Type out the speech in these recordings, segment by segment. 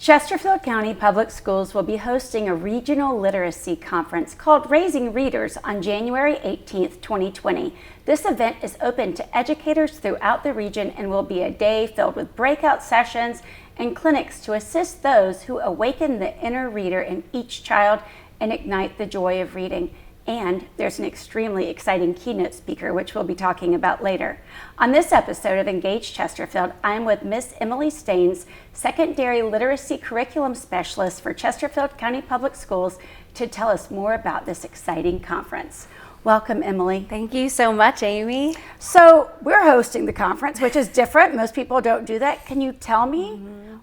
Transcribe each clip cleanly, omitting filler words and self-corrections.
Chesterfield County Public Schools will be hosting a regional literacy conference called Raising Readers on January 18th, 2020. This event is open to educators throughout the region and will be a day filled with breakout sessions and clinics to assist those who awaken the inner reader in each child and ignite the joy of reading. And there's an extremely exciting keynote speaker, which we'll be talking about later. On this episode of Engage Chesterfield, I'm with Miss Emily Staines, Secondary Literacy Curriculum Specialist for Chesterfield County Public Schools, to tell us more about this exciting conference. Welcome, Emily. Thank you so much, Amy. So we're hosting the conference, which is different. Most people don't do that. Can you tell me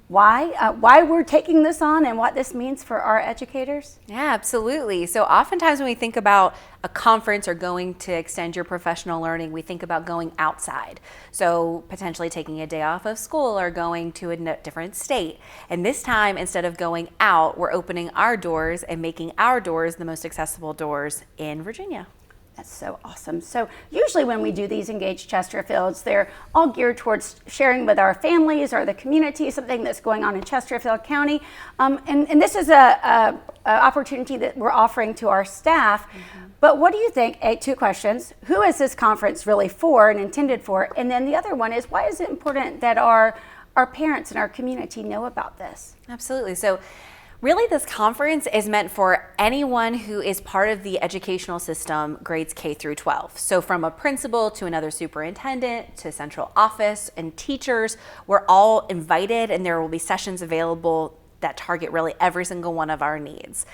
why we're taking this on and what this means for our educators? Yeah, absolutely. So oftentimes when we think about a conference or going to extend your professional learning, we think about going outside. So potentially taking a day off of school or going to a different state. And this time, instead of going out, we're opening our doors and making our doors the most accessible doors in Virginia. That's so awesome. So usually when we do these Engage Chesterfields, they're all geared towards sharing with our families or the community something that's going on in Chesterfield County. And this is a opportunity that we're offering to our staff. But what do you think? Two questions. Who is this conference really for and intended for? And then the other one is, why is it important that our parents and our community know about this? Absolutely. So really, this conference is meant for anyone who is part of the educational system, grades K through 12. So from a principal to another superintendent to central office and teachers, we're all invited, and there will be sessions available that target really every single one of our needs.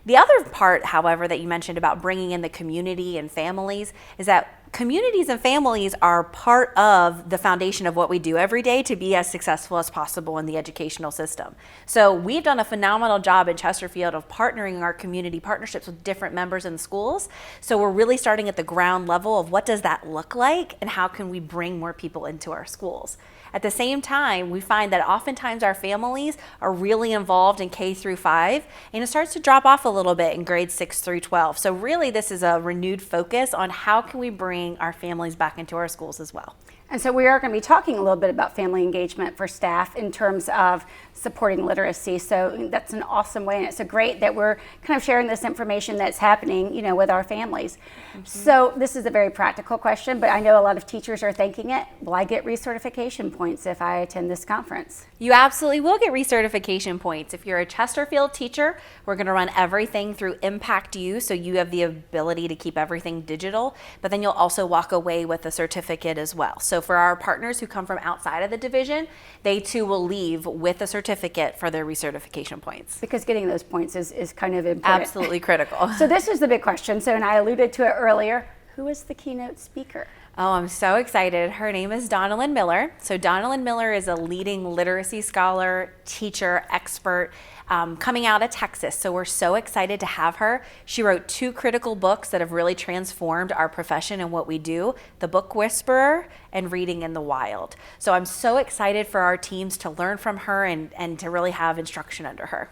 The other part, however, that you mentioned about bringing in the community and families is that communities and families are part of the foundation of what we do every day to be as successful as possible in the educational system. So we've done a phenomenal job in Chesterfield of partnering our community partnerships with different members in schools. So we're really starting at the ground level of what does that look like and how can we bring more people into our schools. At the same time, we find that oftentimes our families are really involved in K through 5, and it starts to drop off a little bit in grades 6 through 12. So really this is a renewed focus on how can we bring our families back into our schools as well. And so we are going to be talking a little bit about family engagement for staff in terms of supporting literacy. So that's an awesome way, and it's so great that we're kind of sharing this information that's happening, with our families. So this is a very practical question, but I know a lot of teachers are thinking it. Will I get recertification points if I attend this conference? You absolutely will get recertification points. If you're a Chesterfield teacher, we're going to run everything through Impact U, so you have the ability to keep everything digital, but then you'll also walk away with a certificate as well. So for our partners who come from outside of the division, they too will leave with a certificate for their recertification points. Because getting those points is kind of important. Absolutely critical. So this is the big question. So, and I alluded to it earlier, who is the keynote speaker? Oh, I'm so excited. Her name is Donalyn Miller. So Donalyn Miller is a leading literacy scholar, teacher, expert coming out of Texas. So we're so excited to have her. She wrote 2 critical books that have really transformed our profession and what we do, The Book Whisperer and Reading in the Wild. So I'm so excited for our teams to learn from her and to really have instruction under her.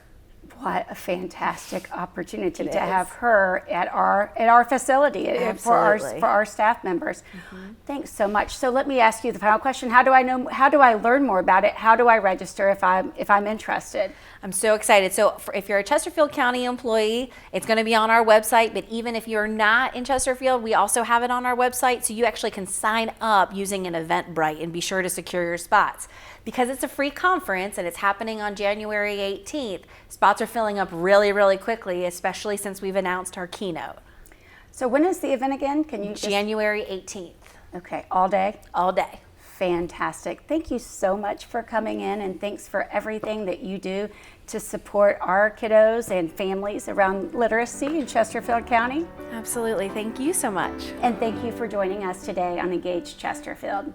What a fantastic opportunity to have her at our facility for our staff members. Thanks so much. So let me ask you the final question. How do I learn more about it? How do I register if I'm interested? I'm so excited. So if you're a Chesterfield County employee, it's going to be on our website, but even if you're not in Chesterfield, we also have it on our website, so you actually can sign up using an Eventbrite and be sure to secure your spots. Because it's a free conference and it's happening on January 18th, spots are filling up really, really quickly, especially since we've announced our keynote. So when is the event again? January 18th. Okay, all day? All day. Fantastic. Thank you so much for coming in, and thanks for everything that you do to support our kiddos and families around literacy in Chesterfield County. Absolutely. Thank you so much. And thank you for joining us today on Engage Chesterfield.